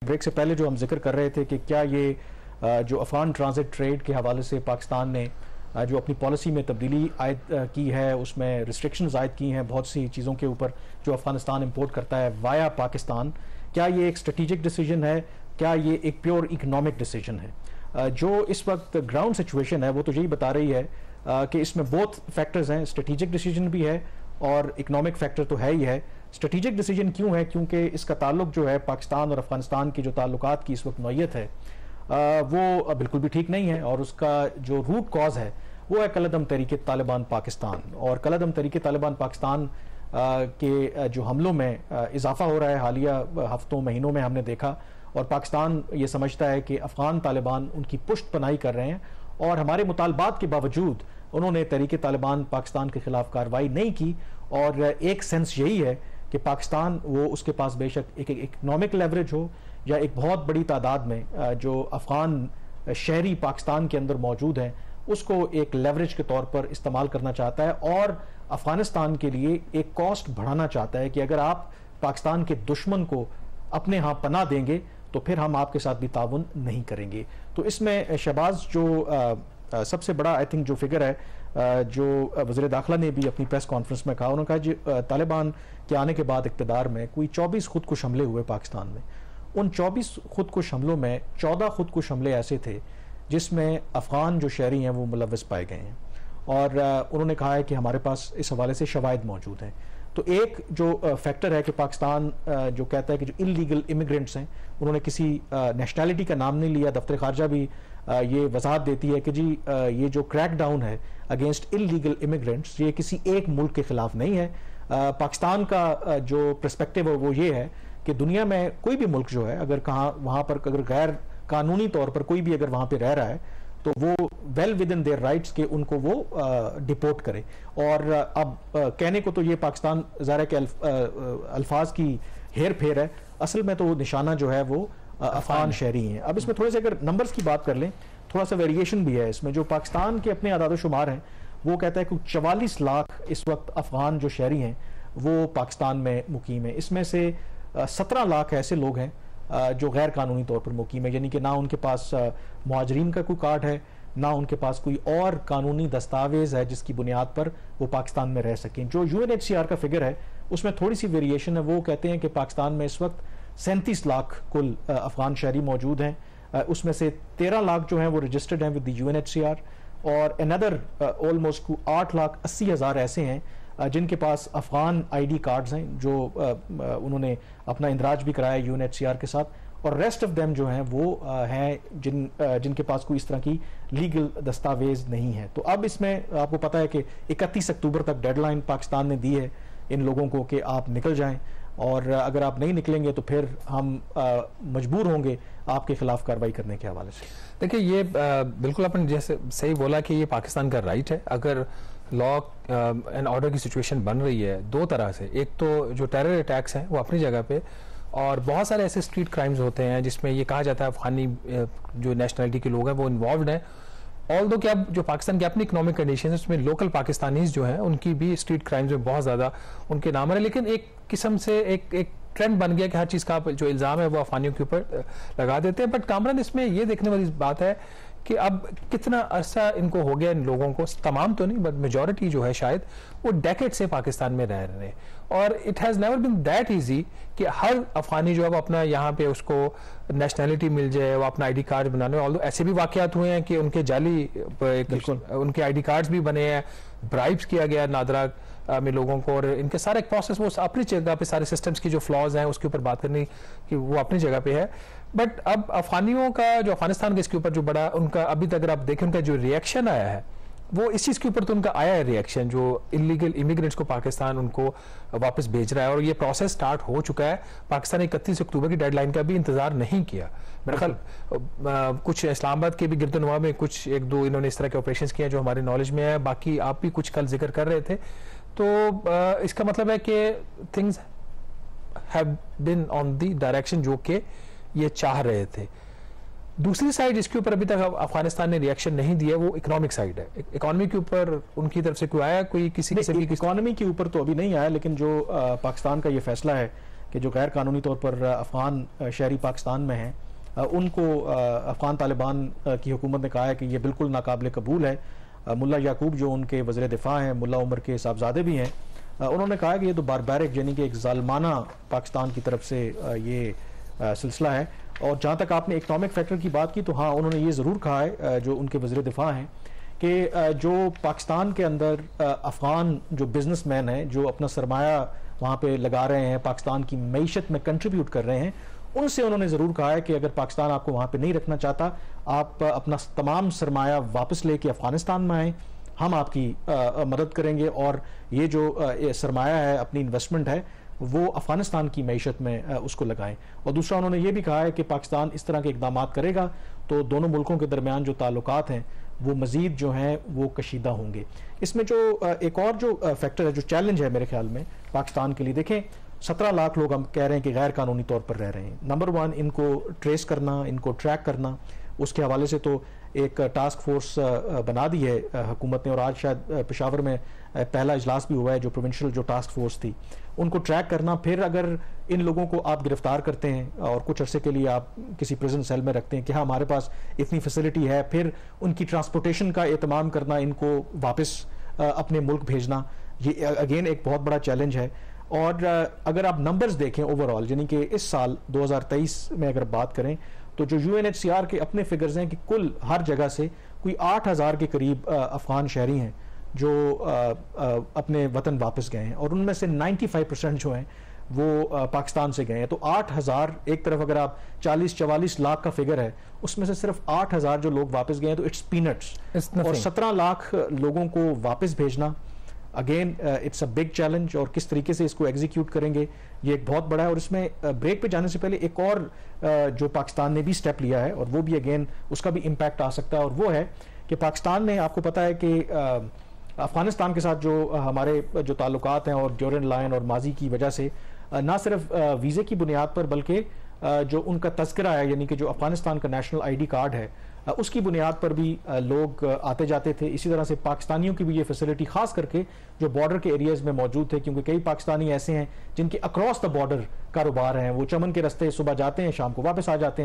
Break से पहले जो हम जिक्र कर रहे थे कि क्या ये जो अफगान ट्रांजिट ट्रेड के हवाले से पाकिस्तान ने जो अपनी पॉलिसी में तब्दीली आयद की है, उसमें रिस्ट्रिक्शंस आयद की हैं बहुत सी चीज़ों के ऊपर जो अफगानिस्तान इंपोर्ट करता है वाया पाकिस्तान, क्या ये एक स्ट्रेटेजिक डिसीजन है, क्या ये एक प्योर इकोनॉमिक डिसीजन है? जो इस वक्त ग्राउंड सिचुएशन है वो तो यही बता रही है कि इसमें बोथ फैक्टर्स हैं, स्ट्रेटेजिक डिसीजन भी है और इकोनॉमिक फैक्टर तो है ही है। स्ट्रेटेजिक डिसीजन क्यों है? क्योंकि इसका ताल्लुक जो है पाकिस्तान और अफगानिस्तान की जो ताल्लुकात की इस वक्त नौयत है वो बिल्कुल भी ठीक नहीं है, और उसका जो रूट कॉज है वो है कलअदम तहरीक तालिबान पाकिस्तान। और कलअदम तहरीक तालिबान पाकिस्तान के जो हमलों में इजाफा हो रहा है हालिया हफ्तों महीनों में हमने देखा, और पाकिस्तान ये समझता है कि अफगान तालिबान उनकी पुष्ट पनाही कर रहे हैं, और हमारे मुतालबात के बावजूद उन्होंने तहरीक तालिबान पाकिस्तान के खिलाफ कार्रवाई नहीं की। और एक सेंस यही है कि पाकिस्तान वो उसके पास बेशक एक इकनॉमिक लेवरेज हो या एक बहुत बड़ी तादाद में जो अफगान शहरी पाकिस्तान के अंदर मौजूद हैं उसको एक लेवरेज के तौर पर इस्तेमाल करना चाहता है, और अफगानिस्तान के लिए एक कॉस्ट बढ़ाना चाहता है कि अगर आप पाकिस्तान के दुश्मन को अपने यहाँ पनाह देंगे तो फिर हम आपके साथ भी ताउन नहीं करेंगे। तो इसमें शहबाज जो सबसे बड़ा आई थिंक जो फिगर है जो वज़ीर दाखिला ने भी अपनी प्रेस कॉन्फ्रेंस में कहा, उन्होंने कहा जी तालिबान के आने के बाद इक़्तिदार में कोई 24 खुदकुश हमले हुए पाकिस्तान में। उन 24 खुदकुश हमलों में 14 खुदकुश हमले ऐसे थे जिसमें अफ़गान जो शहरी हैं वो मुलव्वस पाए गए हैं, और उन्होंने कहा है कि हमारे पास इस हवाले से शवाहिद मौजूद हैं। तो एक जो फैक्टर है कि पाकिस्तान जो कहता है कि जो इल्लीगल इमिग्रेंट्स हैं, उन्होंने किसी नेशनैलिटी का नाम नहीं लिया, दफ्तर खारजा भी ये वजाहत देती है कि जी ये जो क्रैक डाउन है अगेंस्ट इल्लीगल इमिग्रेंट्स ये किसी एक मुल्क के खिलाफ नहीं है। पाकिस्तान का जो पर्सपेक्टिव है वो ये है कि दुनिया में कोई भी मुल्क जो है अगर कहाँ वहाँ पर अगर गैर कानूनी तौर पर कोई भी अगर वहाँ पे रह रहा है तो वो well with in their rights के उनको वो डिपोर्ट करे। और अब कहने को तो ये पाकिस्तान ज़ाहिर है कि अल्फाज की हेर फेर है, असल में तो निशाना जो है वो अफगान शहरी हैं। अब इसमें थोड़े से अगर नंबर्स की बात कर लें, थोड़ा सा वेरिएशन भी है इसमें। जो पाकिस्तान के अपने आदाद शुमार हैं वो कहता है कि 44 लाख इस वक्त अफगान जो शहरी हैं वो पाकिस्तान में मुकीम है। इसमें से 17 लाख ऐसे लोग हैं जो गैर कानूनी तौर पर मुकीम है, यानी कि ना उनके पास मुहाजिरीन का कोई कार्ड है, ना उनके पास कोई और कानूनी दस्तावेज है जिसकी बुनियाद पर वो पाकिस्तान में रह सकें। जो UNHCR का फिगर है उसमें थोड़ी सी वेरिएशन है, वो कहते हैं कि पाकिस्तान में इस वक्त 37 लाख कुल अफगान शहरी मौजूद हैं, उसमें से 13 लाख जो हैं वो रजिस्टर्ड हैं विद द UNHCR, और अनदर ऑलमोस्ट 8,80,000 ऐसे हैं जिनके पास अफगान ID कार्ड्स हैं जो उन्होंने अपना इंदराज भी कराया UNHCR के साथ, और रेस्ट ऑफ देम जो हैं वो हैं जिनके पास कोई इस तरह की लीगल दस्तावेज नहीं है। तो अब इसमें आपको पता है कि 31 अक्टूबर तक डेडलाइन पाकिस्तान ने दी है इन लोगों को कि आप निकल जाएं, और अगर आप नहीं निकलेंगे तो फिर हम मजबूर होंगे आपके खिलाफ कार्रवाई करने के हवाले से। देखिए ये बिल्कुल आपने जैसे सही बोला कि ये पाकिस्तान का राइट है। अगर लॉ एंड ऑर्डर की सिचुएशन बन रही है दो तरह से, एक तो जो टेरर अटैक्स हैं वो अपनी जगह पे, और बहुत सारे ऐसे स्ट्रीट क्राइम्स होते हैं जिसमें ये कहा जाता है अफगानी जो नेशनलिटी के लोग हैं वो इन्वॉल्व हैं। ऑल्दो कि अब जो पाकिस्तान की अपनी इकोनॉमिक कंडीशन है उसमें लोकल पाकिस्तानीज जो हैं उनकी भी स्ट्रीट क्राइम्स में बहुत ज़्यादा उनके नाम है, लेकिन एक किस्म से एक ट्रेंड बन गया कि हर चीज़ का जो इल्ज़ाम है वो अफगानियों के ऊपर लगा देते हैं। बट कामरान इसमें ये देखने वाली बात है कि अब कितना अरसा इनको हो गया, इन लोगों को, तमाम तो नहीं बट मेजॉरिटी जो है शायद वो डेकेड से पाकिस्तान में रह रहे हैं, और it has never been that easy कि हर अफगानी जो है वो अपना यहाँ पे उसको नेशनैलिटी मिल जाए, वो अपना ID कार्ड बनाने। ऑल्दो ऐसे भी वाकयात हुए हैं कि उनके जाली उनके ID कार्ड्स भी बने हैं, ब्राइब्स किया गया नादरा में लोगों को, और इनके सारे प्रोसेस वो अपनी जगह पे, सारे सिस्टम्स की जो फ्लॉज हैं उसके ऊपर बात करनी कि वो अपनी जगह पे है। बट अब अफगानियों का जो अफगानिस्तान के इसके ऊपर जो बड़ा उनका अभी तक अगर आप देखें उनका जो रिएक्शन आया है वो इस चीज़ के ऊपर तो उनका आया है रिएक्शन, जो इलीगल इमिग्रेंट्स को पाकिस्तान उनको वापस भेज रहा है, और ये प्रोसेस स्टार्ट हो चुका है। पाकिस्तान ने 31 अक्टूबर की डेडलाइन का भी इंतजार नहीं किया। मेरे ख्याल कुछ इस्लामाबाद के भी गिरदनवा में कुछ एक दो इन्होंने इस तरह के ऑपरेशन किए जो हमारे नॉलेज में है, बाकी आप भी कुछ कल जिक्र कर रहे थे। तो इसका मतलब है कि things have been on the direction जो कि ये चाह रहे थे। दूसरी साइड इसके ऊपर अभी तक अफगानिस्तान ने रिएक्शन नहीं दिया, वो इकोनॉमिक साइड है। इकोनॉमी के ऊपर उनकी तरफ से कोई आया, कोई किसी इकोनॉमी के ऊपर तो अभी नहीं आया, लेकिन जो पाकिस्तान का ये फैसला है कि जो गैर कानूनी तौर पर अफ़गान शहरी पाकिस्तान में हैं उनको अफ़गान तालिबान की हुकूमत ने कहा है कि ये बिल्कुल नाकाबिल कबूल है। मुल्ला याकूब जो उनके वज़ीर दिफा हैं, मुल्ला उमर के साहबजादे भी हैं, उन्होंने कहा कि ये तो बारबारिक यानी कि एक ज़ालमाना पाकिस्तान की तरफ से ये सिलसिला है। और जहाँ तक आपने इकनॉमिक फैक्टर की बात की तो हाँ, उन्होंने ये ज़रूर कहा है जो उनके वज़ीर दिफा हैं कि जो पाकिस्तान के अंदर अफ़गान जो बिजनेसमैन हैं जो अपना सरमाया वहाँ पे लगा रहे हैं, पाकिस्तान की मईशत में कंट्रीब्यूट कर रहे हैं, उनसे उन्होंने ज़रूर कहा है कि अगर पाकिस्तान आपको वहाँ पे नहीं रखना चाहता, आप अपना तमाम सरमाया वापस लेके अफ़गानिस्तान में आएँ, हम आपकी मदद करेंगे और ये जो सरमाया है, अपनी इन्वेस्टमेंट है, वो अफ़गानिस्तान की मईशत में उसको लगाएं। और दूसरा उन्होंने ये भी कहा है कि पाकिस्तान इस तरह के इक़दाम करेगा तो दोनों मुल्कों के दरमियान जो ताल्लुकात हैं वो मज़ीद जो हैं वो कशीदा होंगे। इसमें जो एक और जो फैक्टर है, जो चैलेंज है मेरे ख्याल में पाकिस्तान के लिए, देखें 17 लाख लोग हम कह रहे हैं कि गैर कानूनी तौर पर रह रहे हैं। नंबर 1 इनको ट्रेस करना, इनको ट्रैक करना, उसके हवाले से तो एक टास्क फोर्स बना दी है हुकूमत ने और आज शायद पेशावर में पहला इजलास भी हुआ है जो प्रोविंशियल जो टास्क फोर्स थी, उनको ट्रैक करना। फिर अगर इन लोगों को आप गिरफ्तार करते हैं और कुछ अरसे के लिए आप किसी प्रिजन सेल में रखते हैं कि हाँ हमारे पास इतनी फैसिलिटी है, फिर उनकी ट्रांसपोर्टेशन का एहतमाम करना, इनको वापस अपने मुल्क भेजना, ये अगेन एक बहुत बड़ा चैलेंज है। और अगर आप नंबर्स देखें ओवरऑल, यानी कि इस साल 2023 में अगर बात करें तो जो UNHCR के अपने फिगर्स हैं कि कुल हर जगह से कोई 8000 के करीब अफ़गान शहरी हैं जो अपने वतन वापस गए हैं और उनमें से 95% जो हैं वो पाकिस्तान से गए हैं। तो 8000 एक तरफ अगर आप 40-44 लाख का फिगर है, उसमें से सिर्फ 8000 जो लोग वापस गए हैं तो इट्स पीनट्स। और 17 लाख लोगों को वापस भेजना, again it's a big challenge और किस तरीके से इसको एग्जीक्यूट करेंगे ये एक बहुत बड़ा है। और इसमें ब्रेक पे जाने से पहले एक और जो पाकिस्तान ने भी स्टेप लिया है और वो भी अगेन उसका भी इम्पैक्ट आ सकता है, और वो है कि पाकिस्तान ने, आपको पता है कि अफगानिस्तान के साथ जो हमारे जो ताल्लुकात हैं और ड्यूरेंट लाइन और माजी की वजह से ना सिर्फ वीज़े की बुनियाद पर बल्कि जो उनका तस्करा है, यानी कि जो अफगानिस्तान का नेशनल ID कार्ड है उसकी बुनियाद पर भी लोग आते जाते थे। इसी तरह से पाकिस्तानियों की भी ये फैसिलिटी खास करके जो बॉर्डर के एरियाज़ में मौजूद थे, क्योंकि कई पाकिस्तानी ऐसे हैं जिनके अक्रॉस द बॉर्डर कारोबार हैं, वो चमन के रास्ते सुबह जाते हैं, शाम को वापस आ जाते हैं।